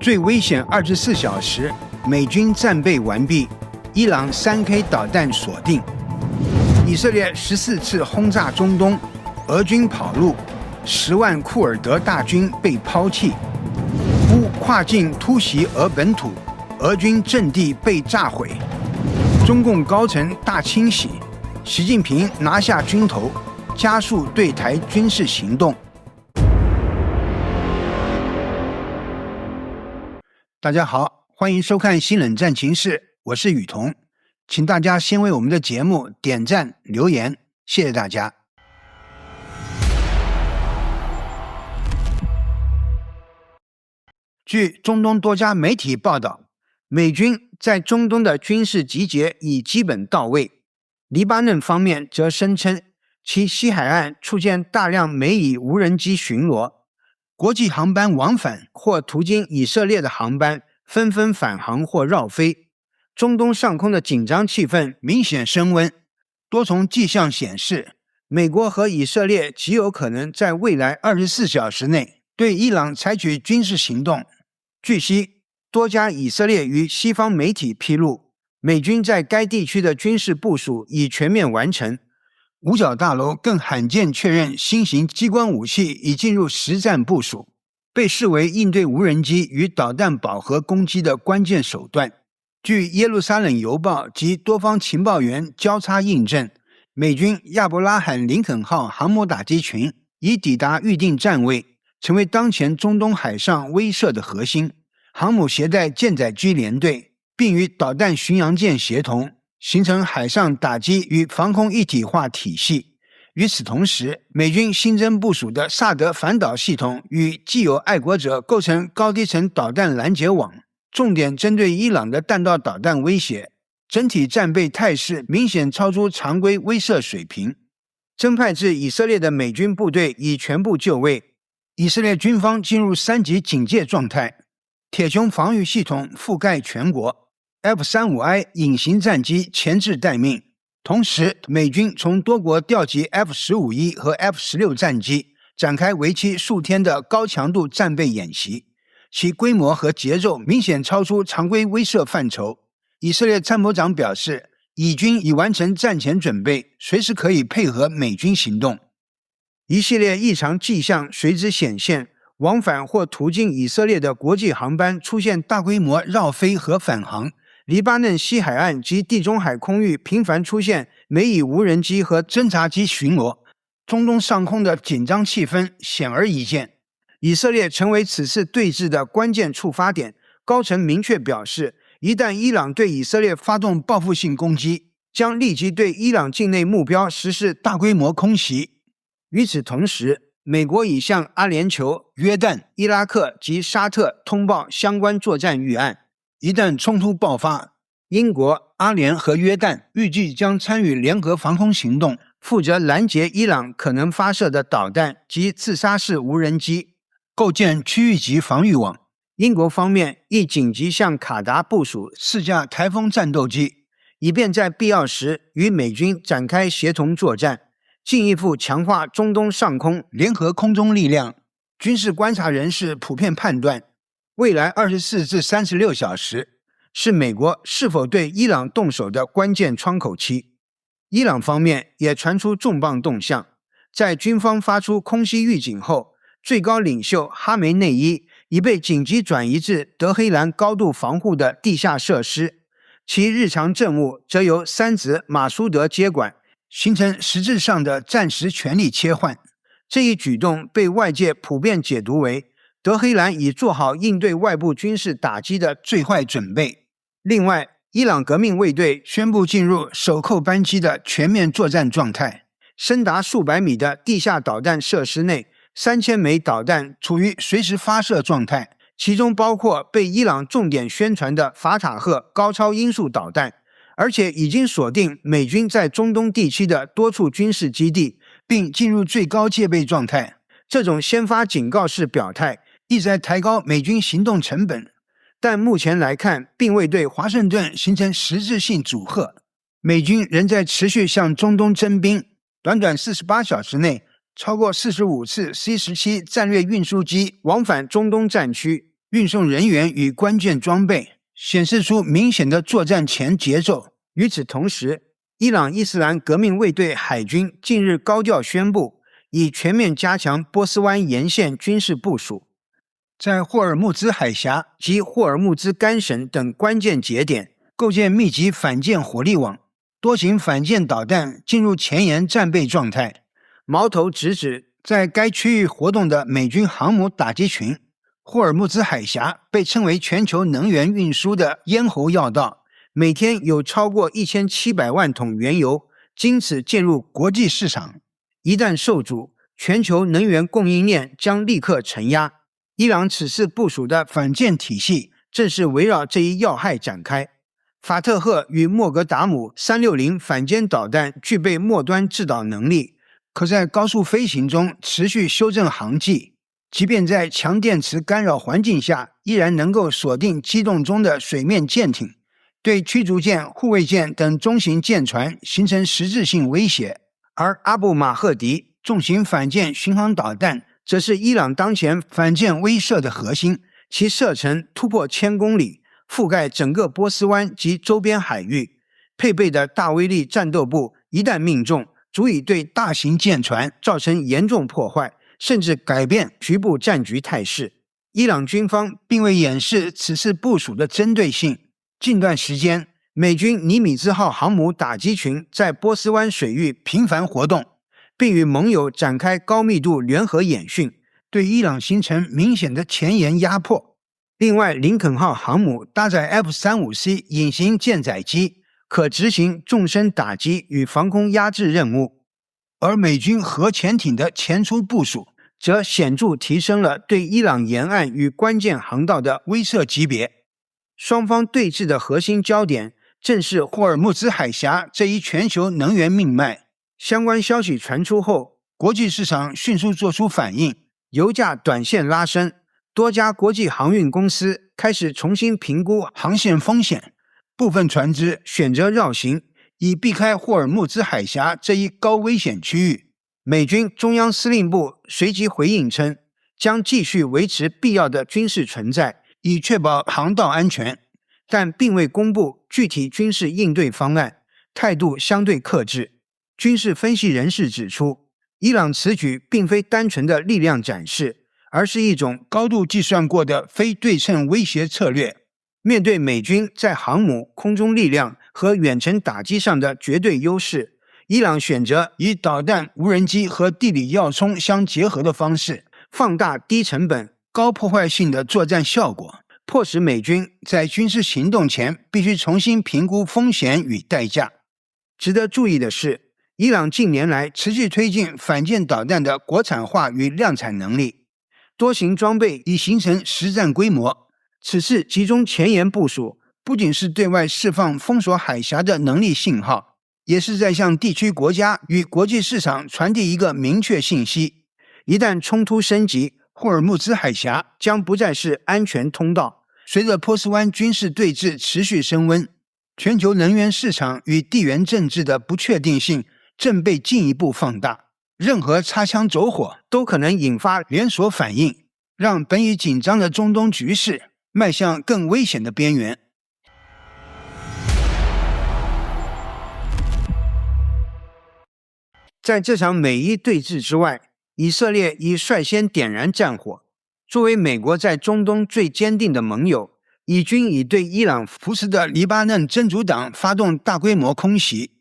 最危险24小时，美军战备完毕，伊朗 3K 导弹锁定。以色列14次轰炸中东，俄军跑路，10万库尔德大军被抛弃。乌跨境突袭俄本土，俄军阵地被炸毁。中共高层大清洗，习近平拿下军头，加速对台军事行动。大家好，欢迎收看新冷战情室，我是雨桐，请大家先为我们的节目点赞留言，谢谢大家。据中东多家媒体报道，美军在中东的军事集结已基本到位。黎巴嫩方面则声称，其西海岸出现大量美以无人机巡逻，国际航班往返或途经以色列的航班纷纷返航或绕飞。中东上空的紧张气氛明显升温，多重迹象显示，美国和以色列极有可能在未来24小时内对伊朗采取军事行动。据悉，多家以色列与西方媒体披露，美军在该地区的军事部署已全面完成。五角大楼更罕见确认新型激光武器已进入实战部署，被视为应对无人机与导弹饱和攻击的关键手段。据耶路撒冷邮报及多方情报员交叉印证，美军亚伯拉罕·林肯号航母打击群已抵达预定站位，成为当前中东海上威慑的核心。航母携带舰载机联队，并与导弹巡洋舰协同，形成海上打击与防空一体化体系。与此同时，美军新增部署的萨德反导系统与既有爱国者构成高低层导弹拦截网，重点针对伊朗的弹道导弹威胁，整体战备态势明显超出常规威慑水平。增派至以色列的美军部队已全部就位，以色列军方进入3级警戒状态，铁穹防御系统覆盖全国， F-35I 隐形战机前置待命。同时，美军从多国调集 F-15E 和 F-16 战机，展开为期数天的高强度战备演习，其规模和节奏明显超出常规威慑范畴。以色列参谋长表示，以军已完成战前准备，随时可以配合美军行动。一系列异常迹象随之显现，往返或途经以色列的国际航班出现大规模绕飞和返航，黎巴嫩西海岸及地中海空域频繁出现美以无人机和侦察机巡逻，中东上空的紧张气氛显而易见。以色列成为此次对峙的关键触发点，高层明确表示，一旦伊朗对以色列发动报复性攻击，将立即对伊朗境内目标实施大规模空袭。与此同时，美国已向阿联酋、约旦、伊拉克及沙特通报相关作战预案。一旦冲突爆发，英国、阿联和约旦预计将参与联合防空行动，负责拦截伊朗可能发射的导弹及自杀式无人机，构建区域级防御网。英国方面亦紧急向卡达部署4架台风战斗机，以便在必要时与美军展开协同作战，进一步强化中东上空联合空中力量。军事观察人士普遍判断，未来24至36小时是美国是否对伊朗动手的关键窗口期。伊朗方面也传出重磅动向，在军方发出空袭预警后，最高领袖哈梅内伊已被紧急转移至德黑兰高度防护的地下设施，其日常政务则由三子马苏德接管，形成实质上的暂时权力切换。这一举动被外界普遍解读为德黑兰已做好应对外部军事打击的最坏准备。另外，伊朗革命卫队宣布进入手扣扳机的全面作战状态，深达数百米的地下导弹设施内3000枚导弹处于随时发射状态，其中包括被伊朗重点宣传的法塔赫高超音速导弹，而且已经锁定美军在中东地区的多处军事基地，并进入最高戒备状态。这种先发警告式表态意在抬高美军行动成本，但目前来看并未对华盛顿形成实质性阻吓。美军仍在持续向中东征兵，短短48小时内超过45次 C-17 战略运输机往返中东战区，运送人员与关键装备，显示出明显的作战前节奏。与此同时，伊朗伊斯兰革命卫队海军近日高调宣布，已全面加强波斯湾沿线军事部署，在霍尔木兹海峡及霍尔木兹干省等关键节点构建密集反舰火力网，多型反舰导弹进入前沿战备状态，矛头直指在该区域活动的美军航母打击群。霍尔木兹海峡被称为全球能源运输的咽喉要道，每天有超过1700万桶原油经此进入国际市场。一旦受阻，全球能源供应链将立刻承压。伊朗此次部署的反舰体系正是围绕这一要害展开。法特赫与莫格达姆360反舰导弹具备末端制导能力，可在高速飞行中持续修正航迹，即便在强电磁干扰环境下，依然能够锁定机动中的水面舰艇，对驱逐舰、护卫舰等中型舰船形成实质性威胁。而阿布马赫迪重型反舰巡航导弹则是伊朗当前反舰威慑的核心，其射程突破1000公里，覆盖整个波斯湾及周边海域，配备的大威力战斗部一旦命中，足以对大型舰船造成严重破坏，甚至改变局部战局态势。伊朗军方并未掩饰此次部署的针对性。近段时间，美军尼米兹号航母打击群在波斯湾水域频繁活动，并与盟友展开高密度联合演训，对伊朗形成明显的前沿压迫。另外，林肯号航母搭载 F-35C 隐形舰载机，可执行纵深打击与防空压制任务。而美军核潜艇的前出部署，则显著提升了对伊朗沿岸与关键航道的威慑级别。双方对峙的核心焦点正是霍尔木兹海峡这一全球能源命脉。相关消息传出后，国际市场迅速做出反应，油价短线拉升，多家国际航运公司开始重新评估航线风险，部分船只选择绕行，以避开霍尔木兹海峡这一高危险区域。美军中央司令部随即回应称，将继续维持必要的军事存在，以确保航道安全，但并未公布具体军事应对方案，态度相对克制。军事分析人士指出，伊朗此举并非单纯的力量展示，而是一种高度计算过的非对称威胁策略。面对美军在航母、空中力量和远程打击上的绝对优势，伊朗选择以导弹、无人机和地理要冲相结合的方式，放大低成本、高破坏性的作战效果，迫使美军在军事行动前必须重新评估风险与代价。值得注意的是，伊朗近年来持续推进反舰导弹的国产化与量产能力，多型装备已形成实战规模。此次集中前沿部署，不仅是对外释放封锁海峡的能力信号，也是在向地区国家与国际市场传递一个明确信息：一旦冲突升级，霍尔木兹海峡将不再是安全通道。随着波斯湾军事对峙持续升温，全球能源市场与地缘政治的不确定性正被进一步放大，任何擦枪走火都可能引发连锁反应，让本已紧张的中东局势迈向更危险的边缘。在这场美伊对峙之外，以色列已率先点燃战火。作为美国在中东最坚定的盟友，以军已对伊朗扶持的黎巴嫩真主党发动大规模空袭，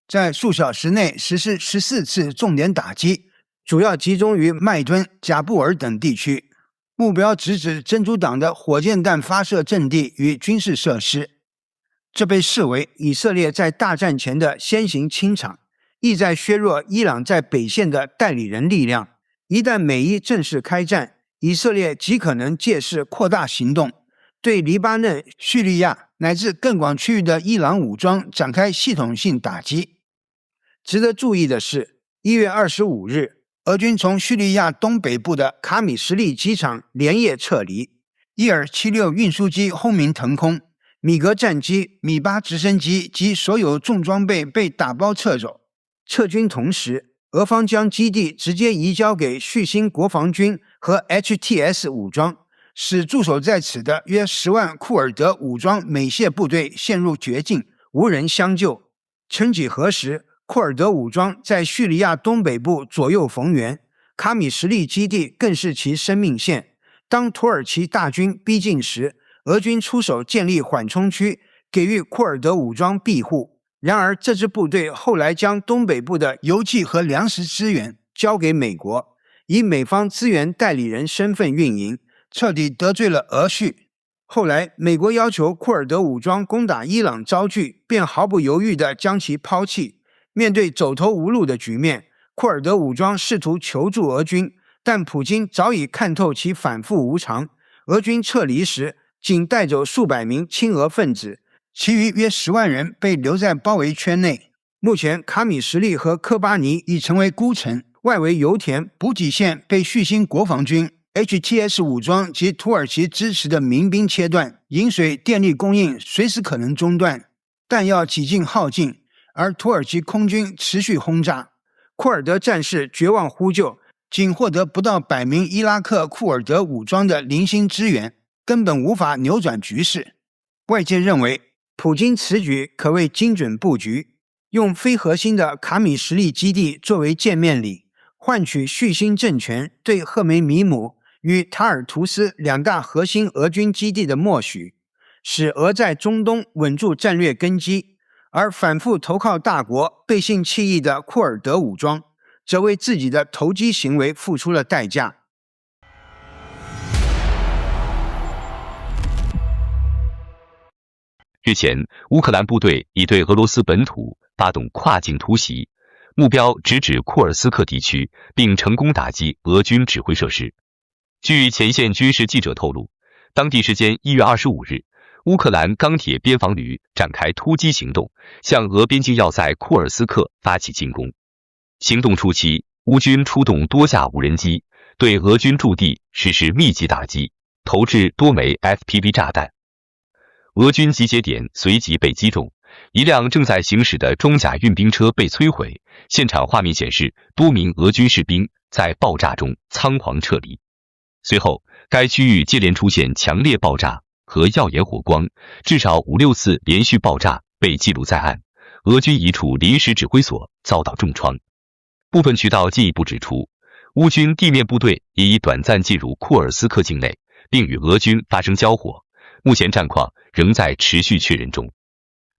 在数小时内实施14次重点打击，主要集中于麦敦、贾布尔等地区，目标直指真主党的火箭弹发射阵地与军事设施。这被视为以色列在大战前的先行清场，意在削弱伊朗在北线的代理人力量。一旦美伊正式开战，以色列极可能借势扩大行动，对黎巴嫩、叙利亚乃至更广区域的伊朗武装展开系统性打击。值得注意的是，1月25日，俄军从叙利亚东北部的卡米什利机场连夜撤离，伊尔76运输机轰鸣腾空，米格战机、米八直升机及所有重装备被打包撤走。撤军同时，俄方将基地直接移交给叙星国防军和 HTS 武装，使驻守在此的约10万库尔德武装美械部队陷入绝境，无人相救。曾几何时，库尔德武装在叙利亚东北部左右逢源，卡米什利基地更是其生命线。当土耳其大军逼近时，俄军出手建立缓冲区，给予库尔德武装庇护。然而，这支部队后来将东北部的油气和粮食资源交给美国，以美方资源代理人身份运营，彻底得罪了俄叙。后来，美国要求库尔德武装攻打伊朗遭拒，便毫不犹豫地将其抛弃。面对走投无路的局面，库尔德武装试图求助俄军，但普京早已看透其反复无常。俄军撤离时，仅带走数百名亲俄分子，其余约10万人被留在包围圈内。目前，卡米什利和科巴尼已成为孤城，外围油田、补给线被叙新国防军、HTS 武装及土耳其支持的民兵切断，饮水、电力供应随时可能中断，弹药几近耗尽，而土耳其空军持续轰炸。库尔德战士绝望呼救，仅获得不到100名伊拉克库尔德武装的零星支援，根本无法扭转局势。外界认为，普京此举可谓精准布局，用非核心的卡米什利基地作为见面礼，换取叙新政权对赫梅米姆与塔尔图斯2大核心俄军基地的默许，使俄在中东稳住战略根基。而反复投靠大国、背信弃义的库尔德武装，则为自己的投机行为付出了代价。日前，乌克兰部队已对俄罗斯本土发动跨境突袭，目标直指库尔斯克地区，并成功打击俄军指挥设施。据前线军事记者透露，当地时间1月25日，乌克兰钢铁边防旅展开突击行动，向俄边境要塞库尔斯克发起进攻。行动初期，乌军出动多架无人机，对俄军驻地实施密集打击，投掷多枚 FPV 炸弹。俄军集结点随即被击中，一辆正在行驶的装甲运兵车被摧毁。现场画面显示，多名俄军士兵在爆炸中仓皇撤离。随后，该区域接连出现强烈爆炸和耀眼火光，至少5-6次连续爆炸被记录在案。俄军一处临时指挥所遭到重创。部分渠道进一步指出，乌军地面部队也已短暂进入库尔斯克境内，并与俄军发生交火。目前战况仍在持续确认中。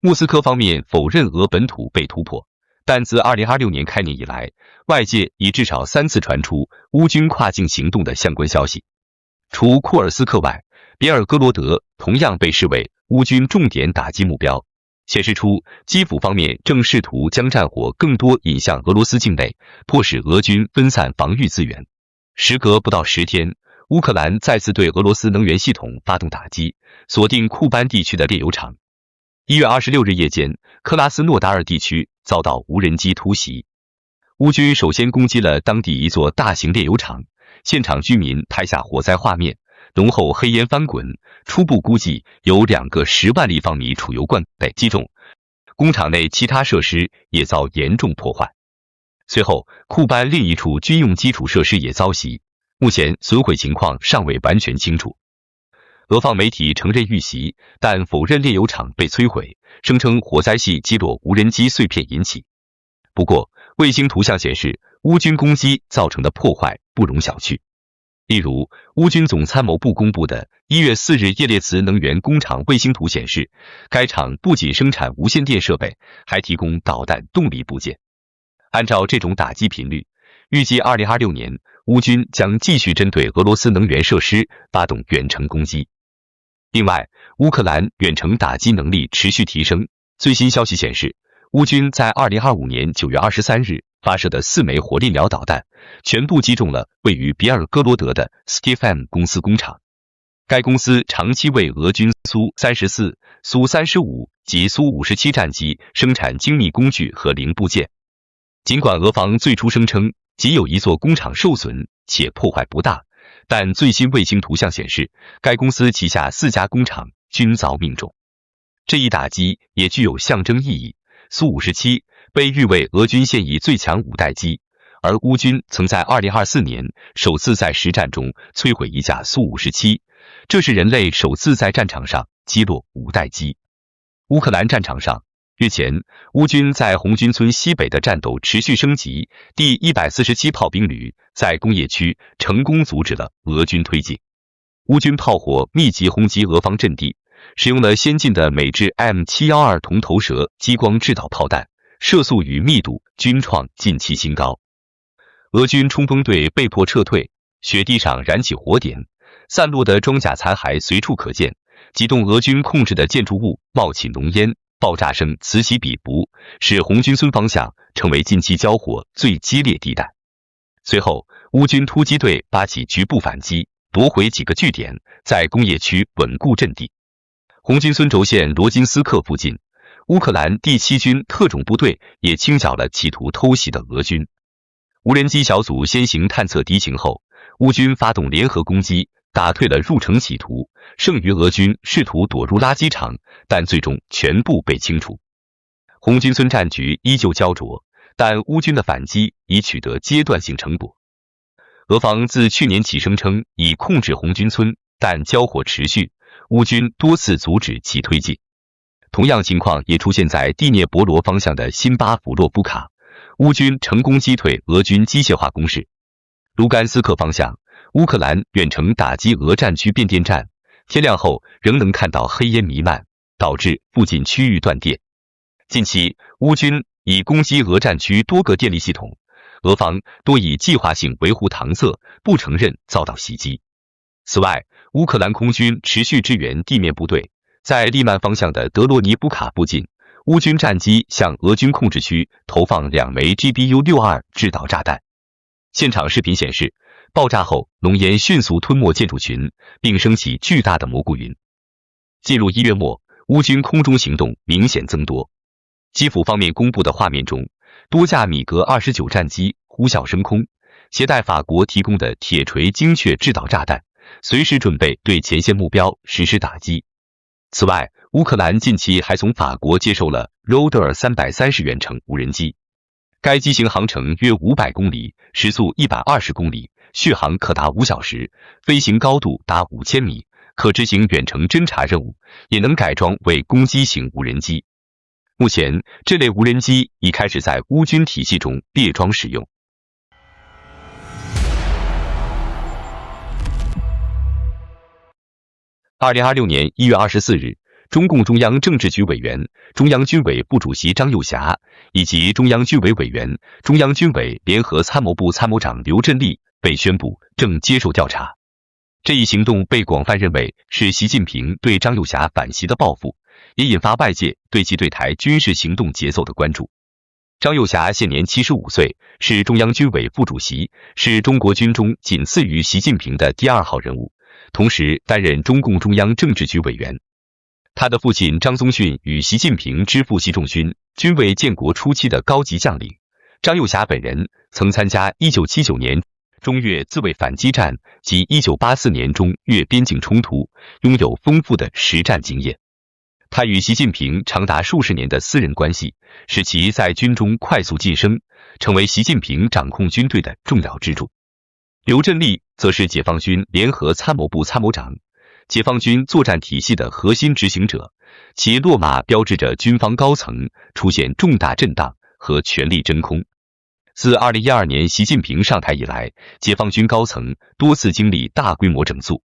莫斯科方面否认俄本土被突破，但自2026年开年以来，外界已至少3次传出乌军跨境行动的相关消息。除库尔斯克外，别尔哥罗德同样被视为乌军重点打击目标，显示出基辅方面正试图将战火更多引向俄罗斯境内，迫使俄军分散防御资源。时隔不到10天，乌克兰再次对俄罗斯能源系统发动打击，锁定库班地区的炼油厂。1月26日夜间，克拉斯诺达尔地区遭到无人机突袭。乌军首先攻击了当地一座大型炼油厂，现场居民拍下火灾画面，浓厚黑烟翻滚，初步估计有2个10万立方米储油罐被击中。工厂内其他设施也遭严重破坏。随后，库班另一处军用基础设施也遭袭，目前损毁情况尚未完全清楚。俄方媒体承认遇袭，但否认炼油厂被摧毁，声称火灾系击落无人机碎片引起。不过，卫星图像显示，乌军攻击造成的破坏不容小觑。例如，乌军总参谋部公布的1月4日叶列茨能源工厂卫星图显示，该厂不仅生产无线电设备，还提供导弹动力部件。按照这种打击频率，预计2026年乌军将继续针对俄罗斯能源设施发动远程攻击。另外，乌克兰远程打击能力持续提升。最新消息显示，乌军在2025年9月23日发射的4枚火力鸟导弹，全部击中了位于别尔哥罗德的 Stefan 公司工厂。该公司长期为俄军苏34、苏35及苏57战机生产精密工具和零部件。尽管俄方最初声称仅有一座工厂受损且破坏不大，但最新卫星图像显示，该公司旗下4家工厂均遭命中。这一打击也具有象征意义。苏57被誉为俄军现役最强5代机，而乌军曾在2024年首次在实战中摧毁一架苏57，这是人类首次在战场上击落5代机。乌克兰战场上，日前，乌军在红军村西北的战斗持续升级，第147炮兵旅在工业区成功阻止了俄军推进。乌军炮火密集轰击俄方阵地，使用了先进的美制 M712铜头蛇激光制导炮弹，射速与密度均创近期新高。俄军冲锋队被迫撤退，雪地上燃起火点，散落的装甲残骸随处可见，几栋俄军控制的建筑物冒起浓烟，爆炸声此起彼伏，使红军村方向成为近期交火最激烈地带。随后，乌军突击队发起局部反击，夺回几个据点，在工业区稳固阵地。红军村轴线罗金斯克附近，乌克兰第7军特种部队也清剿了企图偷袭的俄军。无人机小组先行探测敌情后，乌军发动联合攻击，打退了入城企图，剩余俄军试图躲入垃圾场，但最终全部被清除。红军村战局依旧焦灼，但乌军的反击已取得阶段性成果。俄方自去年起声称已控制红军村，但交火持续，乌军多次阻止其推进。同样情况也出现在第聂伯罗方向的辛巴甫洛夫卡，乌军成功击退俄军机械化攻势。卢甘斯克方向，乌克兰远程打击俄战区变电站，天亮后仍能看到黑烟弥漫，导致附近区域断电。近期，乌军已攻击俄战区多个电力系统，俄方多以计划性维护搪塞，不承认遭到袭击。此外，乌克兰空军持续支援地面部队，在利曼方向的德罗尼布卡附近，乌军战机向俄军控制区投放2枚 GBU-62制导炸弹。现场视频显示，爆炸后浓烟迅速吞没建筑群，并升起巨大的蘑菇云。进入1月末，乌军空中行动明显增多。基辅方面公布的画面中，多架米格29战机呼啸升空，携带法国提供的铁锤精确制导炸弹，随时准备对前线目标实施打击。此外，乌克兰近期还从法国接收了 Roder 330远程无人机，该机型航程约500公里，时速120公里，续航可达5小时，飞行高度达5000米，可执行远程侦察任务，也能改装为攻击型无人机。目前，这类无人机已开始在乌军体系中列装使用。2026年1月24日，中共中央政治局委员、中央军委副主席张又侠以及中央军委委员、中央军委联合参谋部参谋长刘振立被宣布正接受调查。这一行动被广泛认为是习近平对张又侠反袭的报复，也引发外界对其对台军事行动节奏的关注。张又侠现年75岁，是中央军委副主席，是中国军中仅次于习近平的第2号人物，同时担任中共中央政治局委员。他的父亲张宗逊与习近平之父习仲勋均为建国初期的高级将领。张又侠本人曾参加1979年中越自卫反击战及1984年中越边境冲突，拥有丰富的实战经验。他与习近平长达数十年的私人关系，使其在军中快速晋升，成为习近平掌控军队的重要支柱。刘振立则是解放军联合参谋部参谋长，解放军作战体系的核心执行者，其落马标志着军方高层出现重大震荡和权力真空。自2012年习近平上台以来，解放军高层多次经历大规模整肃。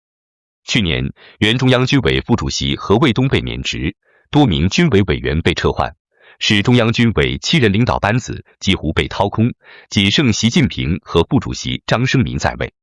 去年，原中央军委副主席何卫东被免职，多名军委委员被撤换，使中央军委7人领导班子几乎被掏空，仅剩习近平和副主席张生民在位。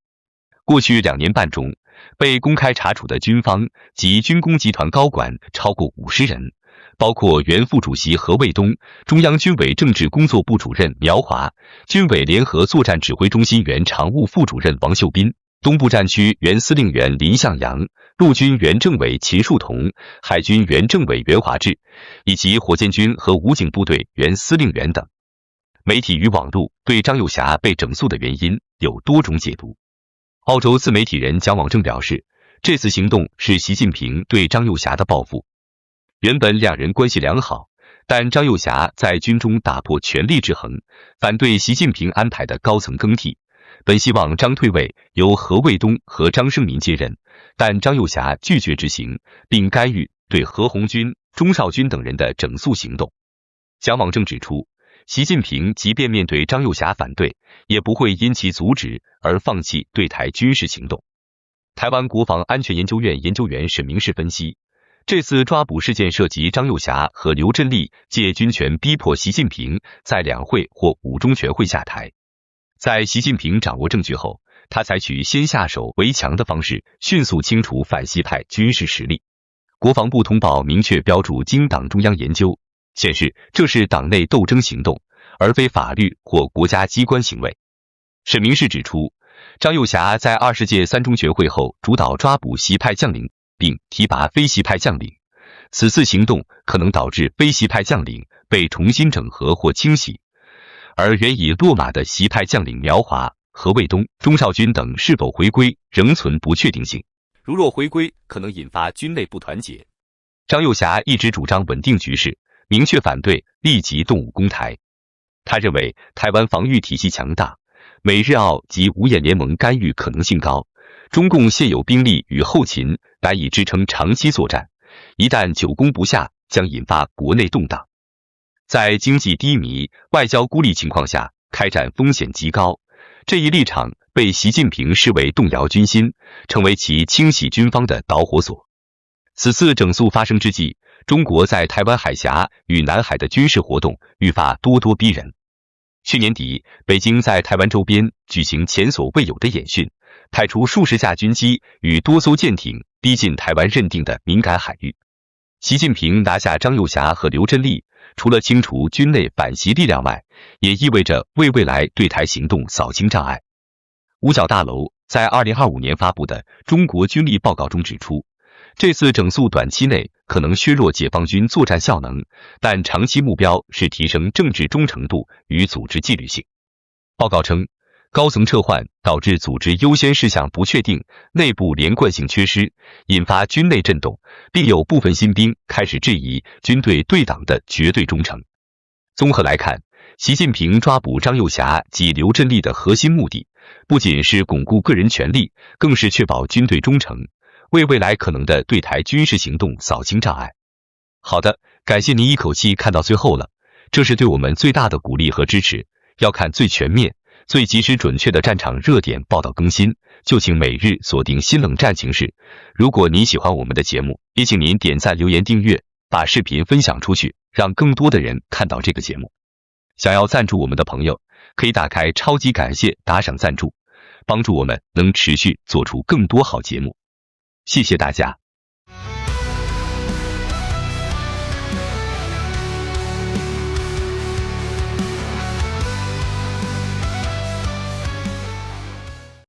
过去2年半中，被公开查处的军方及军工集团高管超过50人，包括原副主席何卫东、中央军委政治工作部主任苗华、军委联合作战指挥中心原常务副主任王秀斌、东部战区原司令员林向阳、陆军原政委秦树桐、海军原政委袁华志，以及火箭军和武警部队原司令员等。媒体与网络对张又侠被整肃的原因有多种解读。澳洲自媒体人蒋网正表示，这次行动是习近平对张又侠的报复。原本2人关系良好，但张又侠在军中打破权力制衡，反对习近平安排的高层更替，本希望张退位由何卫东和张胜民接任，但张又侠拒绝执行，并干预对何鸿钧、钟绍军等人的整肃行动。蒋网正指出，习近平即便面对张又侠反对，也不会因其阻止而放弃对台军事行动。台湾国防安全研究院研究员沈明世分析，这次抓捕事件涉及张又侠和刘振立借军权逼迫习近平在两会或五中全会下台。在习近平掌握证据后，他采取先下手为强的方式，迅速清除反西派军事实力。国防部通报明确标注经党中央研究，显示这是党内斗争行动，而非法律或国家机关行为。沈明世指出，张又侠在20届三中全会后主导抓捕习派将领，并提拔非习派将领，此次行动可能导致非习派将领被重新整合或清洗，而原已落马的习派将领苗华、何卫东、钟绍军等是否回归仍存不确定性，如若回归，可能引发军内不团结。张又侠一直主张稳定局势，明确反对立即动武攻台。他认为台湾防御体系强大，美日澳及五眼联盟干预可能性高，中共现有兵力与后勤难以支撑长期作战，一旦久攻不下，将引发国内动荡。在经济低迷、外交孤立情况下开战风险极高，这一立场被习近平视为动摇军心，成为其清洗军方的导火索。此次整肃发生之际，中国在台湾海峡与南海的军事活动愈发咄咄逼人。去年底，北京在台湾周边举行前所未有的演训，派出数十架军机与多艘舰艇逼近台湾认定的敏感海域。习近平拿下张又侠和刘振立，除了清除军内反习力量外，也意味着为未来对台行动扫清障碍。五角大楼在2025年发布的中国军力报告中指出，这次整肃短期内可能削弱解放军作战效能，但长期目标是提升政治忠诚度与组织纪律性。报告称，高层撤换导致组织优先事项不确定，内部连贯性缺失，引发军内震动，并有部分新兵开始质疑军队对党的绝对忠诚。综合来看，习近平抓捕张又侠及刘振立的核心目的，不仅是巩固个人权利，更是确保军队忠诚，为未来可能的对台军事行动扫清障碍。好的，感谢您一口气看到最后了，这是对我们最大的鼓励和支持。要看最全面、最及时准确的战场热点报道更新，就请每日锁定新冷战情势。如果您喜欢我们的节目，也请您点赞、留言、订阅，把视频分享出去，让更多的人看到这个节目。想要赞助我们的朋友，可以打开超级感谢打赏赞助，帮助我们能持续做出更多好节目。谢谢大家。